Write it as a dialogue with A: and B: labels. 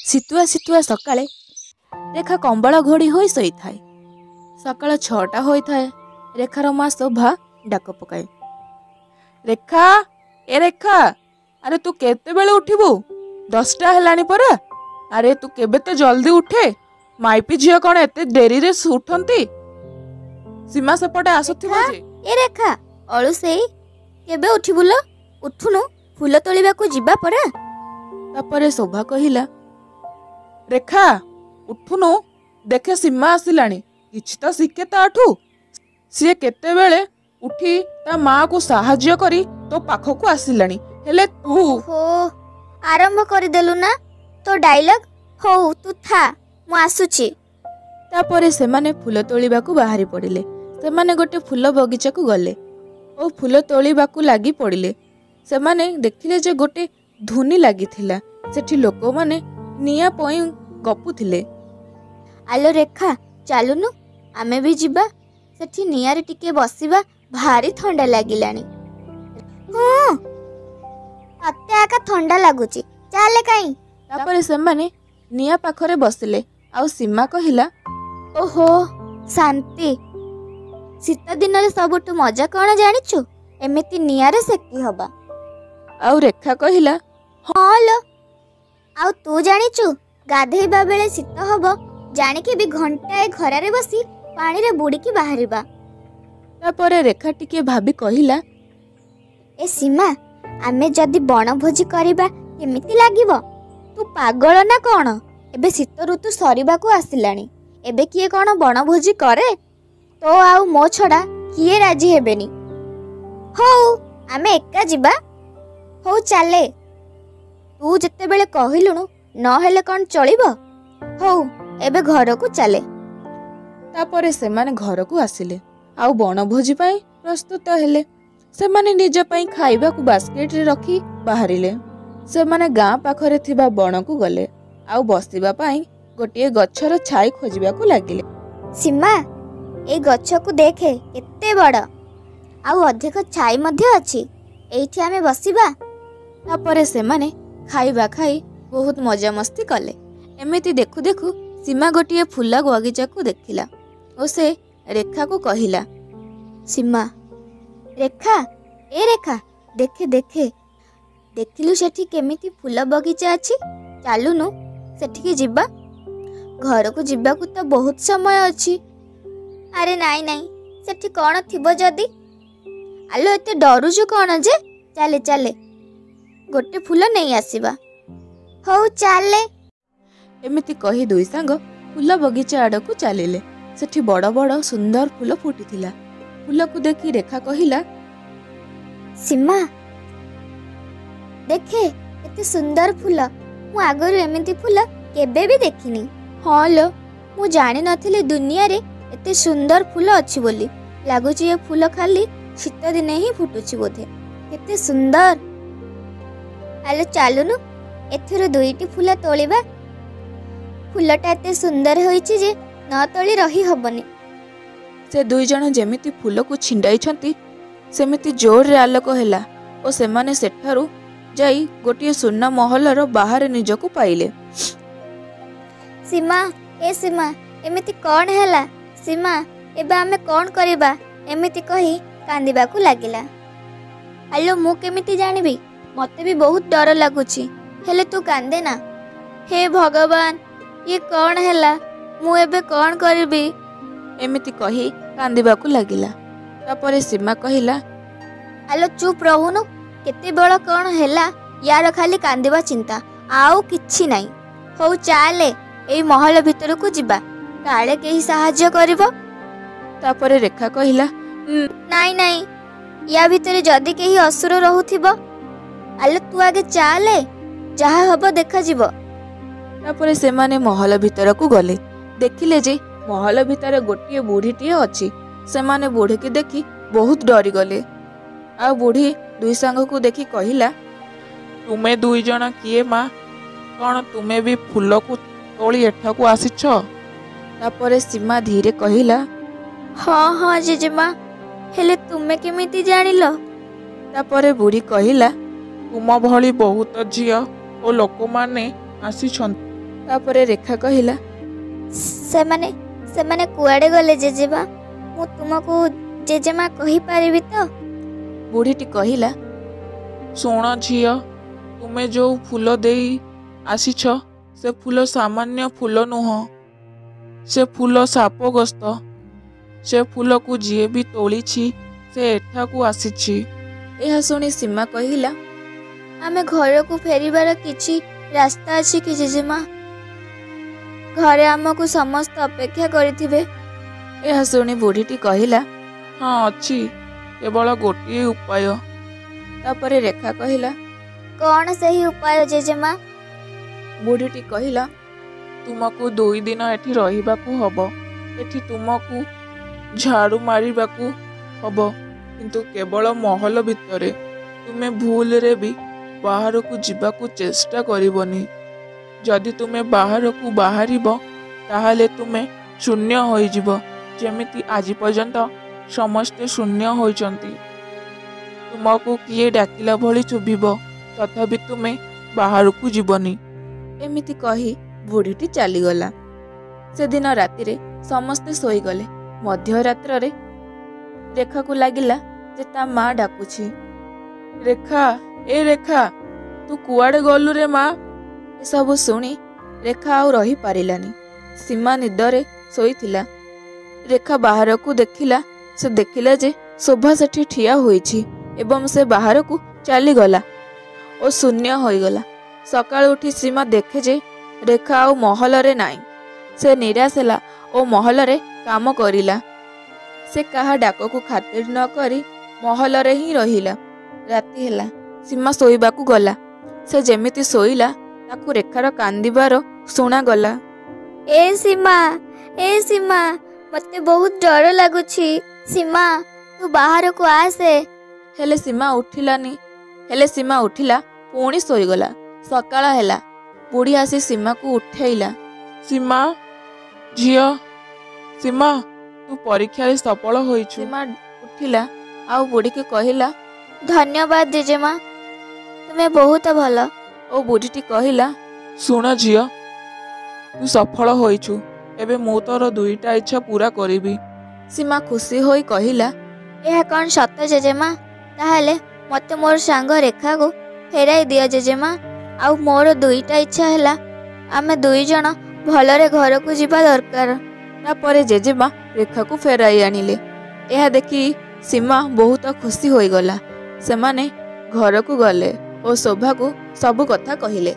A: ଶୀତୁଆ ଶୀତୁଆ ସକାଳେ ରେଖା କମ୍ବଳ ଘୋଡ଼ି ହୋଇ ଶୋଇଥାଏ। ସକାଳ 6ଟା ହୋଇଥାଏ। ରେଖାର ମା ଶୋଭା ଡାକ ପକାଏ, ରେଖା, ଏ ରେଖା, ଆରେ ତୁ କେତେବେଳେ ଉଠିବୁ? 10ଟା ହେଲାଣି ପରା। ଆରେ ତୁ କେବେ ତ ଜଲ୍ଦି ଉଠେ। ମାଇପି ଝିଅ କଣ ଏତେ ଡେରିରେ ଉଠନ୍ତି? ସୀମା ସେପଟେ ଆସୁଥିବ ଯେ।
B: ଏ ରେଖା, ଅଳୁସେଇ, କେବେ ଉଠିବୁଲ? ଉଠୁନୁ, ଫୁଲ ତୋଳିବାକୁ ଯିବା ପରା।
A: ତାପରେ ଶୋଭା କହିଲା, ରେଖା ଉଠୁନୁ, ଦେଖେ ସୀମା ଆସିଲାଣି, କିଛି ତ ଶିଖେ ତାଠୁ। ସିଏ କେତେବେଳେ ଉଠି ତା ମାକୁ ସାହାଯ୍ୟ କରି ତୋ ପାଖକୁ ଆସିଲାଣି, ହେଲେ ତୁ
B: ଆରମ୍ଭ କରିଦେଲୁ ନା ତୋ ଡାଇଲଗ। ହଉ ତୁ ଥା, ମୁଁ ଆସୁଛି।
A: ତାପରେ ସେମାନେ ଫୁଲ ତୋଳିବାକୁ ବାହାରି ପଡ଼ିଲେ। ସେମାନେ ଗୋଟେ ଫୁଲ ବଗିଚାକୁ ଗଲେ ଓ ଫୁଲ ତୋଳିବାକୁ ଲାଗି ପଡ଼ିଲେ। ସେମାନେ ଦେଖିଲେ ଯେ ଗୋଟେ ଧୁନି ଲାଗିଥିଲା। ସେଠି ଲୋକମାନେ ନିଆଁ ପଇଁ ଗପୁଥିଲେ।
B: ଆଲୋ ରେଖା, ଚାଲୁନୁ ଆମେ ବି ଯିବା, ସେଠି ନିଆଁରେ ଟିକେ ବସିବା, ଭାରି ଥଣ୍ଡା ଲାଗିଲାଣି। ମତେ ଆକା ଥଣ୍ଡା ଲାଗୁଛି, ଚାଲେ କାଇଁ।
A: ତାପରେ ସେମାନେ ନିଆଁ ପାଖରେ ବସିଲେ। ଆଉ ସୀମା କହିଲା,
B: ଓହୋ, ଶାନ୍ତି। ଶୀତ ଦିନରେ ସବୁଠୁ ମଜା କଣ ଜାଣିଛୁ? ଏମିତି ନିଆଁରେ ସେକି ହବା।
A: ଆଉ ରେଖା କହିଲା,
B: ହଁ ଲୋ। ଆଉ ତୁ ଜାଣିଛୁ, ଗାଧେଇବା ବେଳେ ଶୀତ ହବ ଜାଣିକି ବି ଘଣ୍ଟାଏ ଖରାରେ ବସି ପାଣିରେ ବୁଡ଼ିକି ବାହାରିବା।
A: ତାପରେ ରେଖା ଟିକେ ଭାବି କହିଲା,
B: ଏ ସୀମା, ଆମେ ଯଦି ବଣଭୋଜି କରିବା କେମିତି ଲାଗିବ? ତୁ ପାଗଳ ନା କଣ? ଏବେ ଶୀତ ଋତୁ ସରିବାକୁ ଆସିଲାଣି। ଏବେ କିଏ କଣ ବଣଭୋଜି କରେ? ତୋ ଆଉ ମୋ ଛଡ଼ା କିଏ ରାଜି ହେବେନି। ହଉ, ଆମେ ଏକା ଯିବା। ହଉ ଚାଲେ। ତୁ ଯେତେବେଳେ କହିଲୁଣୁ, ନହେଲେ କଣ ଚଳିବ? ହଉ, ଏବେ ଘରକୁ ଚାଲେ।
A: ତାପରେ ସେମାନେ ଘରକୁ ଆସିଲେ ଆଉ ବଣଭୋଜି ପାଇଁ ପ୍ରସ୍ତୁତ ହେଲେ। ସେମାନେ ନିଜ ପାଇଁ ଖାଇବାକୁ ବାସ୍କେଟରେ ରଖି ବାହାରିଲେ। ସେମାନେ ଗାଁ ପାଖରେ ଥିବା ବଣକୁ ଗଲେ ଆଉ ବସିବା ପାଇଁ ଗୋଟିଏ ଗଛର ଛାଇ ଖୋଜିବାକୁ ଲାଗିଲେ।
B: ସୀମା, ଏଇ ଗଛକୁ ଦେଖେ, କେତେ ବଡ଼, ଆଉ ଅଧିକ ଛାଇ ମଧ୍ୟ ଅଛି। ଏଇଠି ଆମେ ବସିବା।
A: ତାପରେ ସେମାନେ ଖାଇବା ଖାଇ ବହୁତ ମଜାମସ୍ତି କଲେ। ଏମିତି ଦେଖୁ ଦେଖୁ ସୀମା ଗୋଟିଏ ଫୁଲ ବଗିଚାକୁ ଦେଖିଲା ଓ ସେ ରେଖାକୁ କହିଲା,
B: ସୀମା, ରେଖା, ଏ ରେଖା, ଦେଖେ ଦେଖେ, ଦେଖିଲୁ ସେଠି କେମିତି ଫୁଲ ବଗିଚା ଅଛି? ଚାଲୁନୁ ସେଠିକି ଯିବା। ଘରକୁ ଯିବାକୁ ତ ବହୁତ ସମୟ ଅଛି। ଆରେ ନାଇଁ ନାଇଁ, ସେଠି କଣ ଥିବ ଯଦି? ଆଲୋ, ଏତେ ଡରୁଛୁ କଣ ଯେ? ଚାଲେ ଚାଲେ, ଗୋଟେ ଫୁଲ ନେଇ ଆସିବା। ହଉ ଚାଲେ।
A: ଏମିତି କହି ଦୁଇ ସାଙ୍ଗ ଫୁଲ ବଗିଚା ଆଡ଼କୁ ଚାଲିଲେ। ସେଠି ବଡ଼ ବଡ଼ ସୁନ୍ଦର ଫୁଲ ଫୁଟିଥିଲା। ଫୁଲକୁ ଦେଖି ରେଖା କହିଲା,
B: ସୀମା, ଦେଖେ ଏତେ ସୁନ୍ଦର ଫୁଲ। ମୁଁ ଆଗରୁ ଏମିତି ଫୁଲ କେବେ ବି ଦେଖିନି। ହଁ ଲୋ, ମୁଁ ଜାଣିନଥିଲି ଦୁନିଆରେ ଏତେ ସୁନ୍ଦର ଫୁଲ ଅଛି ବୋଲି। ଲାଗୁଛି ଏ ଫୁଲ ଖାଲି ଶୀତ ଦିନେ ହିଁ ଫୁଟୁଛି ବୋଧେ। କେତେ ସୁନ୍ଦର। ଆଲୋ ଚାଲୁନୁ, ଏଥିରୁ 2ଟି ଫୁଲ ତୋଳିବା। ଫୁଲଟା ଏତେ ସୁନ୍ଦର ହୋଇଛି ଯେ ନ ତୋଳି ରହି ହବନି।
A: ସେ ଦୁଇ ଜଣ ଯେମିତି ଫୁଲକୁ ଛିଣ୍ଡାଇଛନ୍ତି, ସେମିତି ଜୋରରେ ଆଲୋକ ହେଲା ଓ ସେମାନେ ସେଠାରୁ ଯାଇ ଗୋଟିଏ ସୁନା ମହଲର ବାହାରେ ନିଜକୁ ପାଇଲେ।
B: ସୀମା, ଏ ସୀମା, ଏମିତି କଣ ହେଲା? ସୀମା, ଏବେ ଆମେ କଣ କରିବା? ଏମିତି କହି କାନ୍ଦିବାକୁ ଲାଗିଲା। ଆଲୋ, ମୁଁ କେମିତି ଜାଣିବି? ମତେ ବି ବହୁତ ଡର ଲାଗୁଛି। ହେଲେ ତୁ କାନ୍ଦେ ନା। ହେ ଭଗବାନ, ଇଏ କଣ ହେଲା? ମୁଁ ଏବେ କଣ କରିବି?
A: ଏମିତି କହି କାନ୍ଦିବାକୁ ଲାଗିଲା। ତାପରେ ସୀମା କହିଲା,
B: ଆଲୋ ଚୁପ୍ ରହୁନୁ। କେତେବେଳ କଣ ହେଲା, ୟାର ଖାଲି କାନ୍ଦିବା ଚିନ୍ତା, ଆଉ କିଛି ନାହିଁ। ହଉ ଚାଲେ, ଏଇ ମହଲ ଭିତରକୁ ଯିବା, କାଳେ କେହି ସାହାଯ୍ୟ କରିବ।
A: ତାପରେ ରେଖା କହିଲା,
B: ନାଇଁ ନାଇଁ, ୟା ଭିତରେ ଯଦି କେହି ଅସୁର ରହୁଥିବ। ଆଲୋ ତୁ ଆଗେ ଚାଲେ, ଯାହା ହବ ଦେଖାଯିବ।
A: ତାପରେ ସେମାନେ ମହଲ ଭିତରକୁ ଗଲେ। ଦେଖିଲେ ଯେ ମହଲ ଭିତରେ ଗୋଟିଏ ବୁଢ଼ୀଟିଏ ଅଛି। ସେମାନେ ବୁଢ଼ୀକି ଦେଖି ବହୁତ ଡରିଗଲେ। ଆଉ ବୁଢ଼ୀ ଦୁଇ ସାଙ୍ଗକୁ ଦେଖି କହିଲା,
C: ତୁମେ ଦୁଇ ଜଣ କିଏ ମା? କଣ ତୁମେ ବି ଫୁଲକୁ ତୋଳି ଏଠାକୁ ଆସିଛ?
A: ତାପରେ ସୀମା ଧୀରେ କହିଲା,
B: ହଁ ହଁ ଜେଜେମା, ହେଲେ ତୁମେ କେମିତି ଜାଣିଲ?
A: ତାପରେ ବୁଢ଼ୀ କହିଲା,
C: ତୁମ ଭଳି ବହୁତ ଝିଅ ଓ ଲୋକମାନେ ଆସିଛନ୍ତି।
A: ତାପରେ ରେଖା କହିଲା,
B: ସେମାନେ ସେମାନେ କୁଆଡ଼େ ଗଲେ ଜେଜେମା? ମୁଁ ତୁମକୁ ଜେଜେମା କହିପାରିବି ତ?
A: ବୁଢ଼ୀଟି କହିଲା,
C: ଶୁଣ ଝିଅ, ତୁମେ ଯେଉଁ ଫୁଲ ଦେଇ ଆସିଛ ସେ ଫୁଲ ସାମାନ୍ୟ ଫୁଲ ନୁହଁ, ସେ ଫୁଲ ସାପଗ୍ରସ୍ତ। ସେ ଫୁଲକୁ ଯିଏ ବି ତୋଳିଛି ସେ ଏଠାକୁ ଆସିଛି।
A: ଏହା ଶୁଣି ସୀମା କହିଲା,
B: ଆମେ ଘରକୁ ଫେରିବାର କିଛି ରାସ୍ତା ଅଛି କି ଜେଜେମା? ଘରେ ଆମକୁ ସମସ୍ତେ ଅପେକ୍ଷା କରିଥିବେ।
A: ଏହା ଶୁଣି ବୁଢ଼ୀଟି କହିଲା,
C: ହଁ ଅଛି, କେବଳ ଗୋଟିଏ ଉପାୟ।
A: ତାପରେ ରେଖା କହିଲା,
B: କ'ଣ ସେହି ଉପାୟ ଜେଜେମା?
A: ବୁଢ଼ୀଟି କହିଲା,
C: ତୁମକୁ 2 ଦିନ ଏଠି ରହିବାକୁ ହବ। ଏଠି ତୁମକୁ ଝାଡ଼ୁ ମାରିବାକୁ ହବ, କିନ୍ତୁ କେବଳ ମହଲ ଭିତରେ। ତୁମେ ଭୁଲରେ ବି ବାହାରକୁ ଯିବାକୁ ଚେଷ୍ଟା କରିବନି। ଯଦି ତୁମେ ବାହାରକୁ ବାହାରିବ ତାହେଲେ ତୁମେ ଶୂନ୍ୟ ହୋଇଯିବ, ଯେମିତି ଆଜି ପର୍ଯ୍ୟନ୍ତ ସମସ୍ତେ ଶୂନ୍ୟ ହୋଇଛନ୍ତି। ତୁମକୁ କିଏ ଡାକିଲା ଭଳି ଚୁଭିବ, ତଥାପି ତୁମେ ବାହାରକୁ ଯିବନି।
A: ଏମିତି କହି ବୁଢ଼ୀଟି ଚାଲିଗଲା। ସେଦିନ ରାତିରେ ସମସ୍ତେ ଶୋଇଗଲେ। ମଧ୍ୟରାତ୍ରରେ ରେଖାକୁ ଲାଗିଲା ଯେ ତା ମା ଡାକୁଛି।
C: ରେଖା, ଏ ରେଖା, ତୁ କୁଆଡ଼େ ଗଲୁ ରେ ମା?
A: ଏସବୁ ଶୁଣି ରେଖା ଆଉ ରହିପାରିଲାନି। ସୀମା ନିଦରେ ଶୋଇଥିଲା। ରେଖା ବାହାରକୁ ଦେଖିଲା। ସେ ଦେଖିଲା ଯେ ଶୋଭା ସେଠି ଠିଆ ହୋଇଛି ଏବଂ ସେ ବାହାରକୁ ଚାଲିଗଲା ଓ ଶୂନ୍ୟ ହୋଇଗଲା। ସକାଳୁ ଉଠି ସୀମା ଦେଖେ ଯେ ରେଖା ଆଉ ମହଲରେ ନାହିଁ। ସେ ନିରାଶ ହେଲା ଓ ମହଲରେ କାମ କରିଲା। ସେ କାହା ଡାକକୁ ଖାତିର ନ କରି ମହଲରେ ହିଁ ରହିଲା। ରାତି ହେଲା, ସୀମା ଶୋଇବାକୁ ଗଲା। ସେ ଯେମିତି ଶୋଇଲା ତାକୁ ରେଖାର କାନ୍ଦିବାର ଶୁଣାଗଲା।
B: ଏ ସୀମା, ମତେ ବହୁତ ଡର ଲାଗୁଛି। ସୀମା, ତୁ ବାହାରକୁ ଆସେ।
A: ହେଲେ ସୀମା ଉଠିଲା, ପୁଣି ଶୋଇଗଲା। ସକାଳ ହେଲା। ବୁଢ଼ୀ ଆସି ସୀମାକୁ ଉଠେଇଲା।
C: ସୀମା, ଝିଅ, ସୀମା, ତୁ ପରୀକ୍ଷାରେ ସଫଳ ହୋଇଛୁ।
A: ସୀମା ଉଠିଲା ଆଉ ବୁଢ଼ୀକୁ କହିଲା,
B: ଧନ୍ୟବାଦ ଜେଜେମା, ତୁମେ ବହୁତ ଭଲ।
A: ଓ ବୁଢ଼ୀଟି କହିଲା,
C: ଶୁଣ ଝିଅ, ତୁ ସଫଳ ହୋଇଛୁ। ଏବେ ମୁଁ ତୋର 2ଟା ଇଚ୍ଛା ପୂରା କରିବି।
A: ସୀମା ଖୁସି ହୋଇ କହିଲା,
B: ଏହା କ'ଣ ସତ ଜେଜେମା? ତାହେଲେ ମତେ ମୋର ସାଙ୍ଗ ରେଖାକୁ ଫେରାଇ ଦିଅ ଜେଜେମା। ଆଉ ମୋର 2ଟା ଇଚ୍ଛା ହେଲା, ଆମେ 2 ଜଣ ଭଲରେ ଘରକୁ ଯିବା ଦରକାର।
A: ତାପରେ ଜେଜେମା ରେଖାକୁ ଫେରାଇ ଆଣିଲେ। ଏହା ଦେଖି ସୀମା ବହୁତ ଖୁସି ହୋଇଗଲା। ସେମାନେ ଘରକୁ ଗଲେ ଓ ଶୋଭାକୁ ସବୁ କଥା କହିଲେ।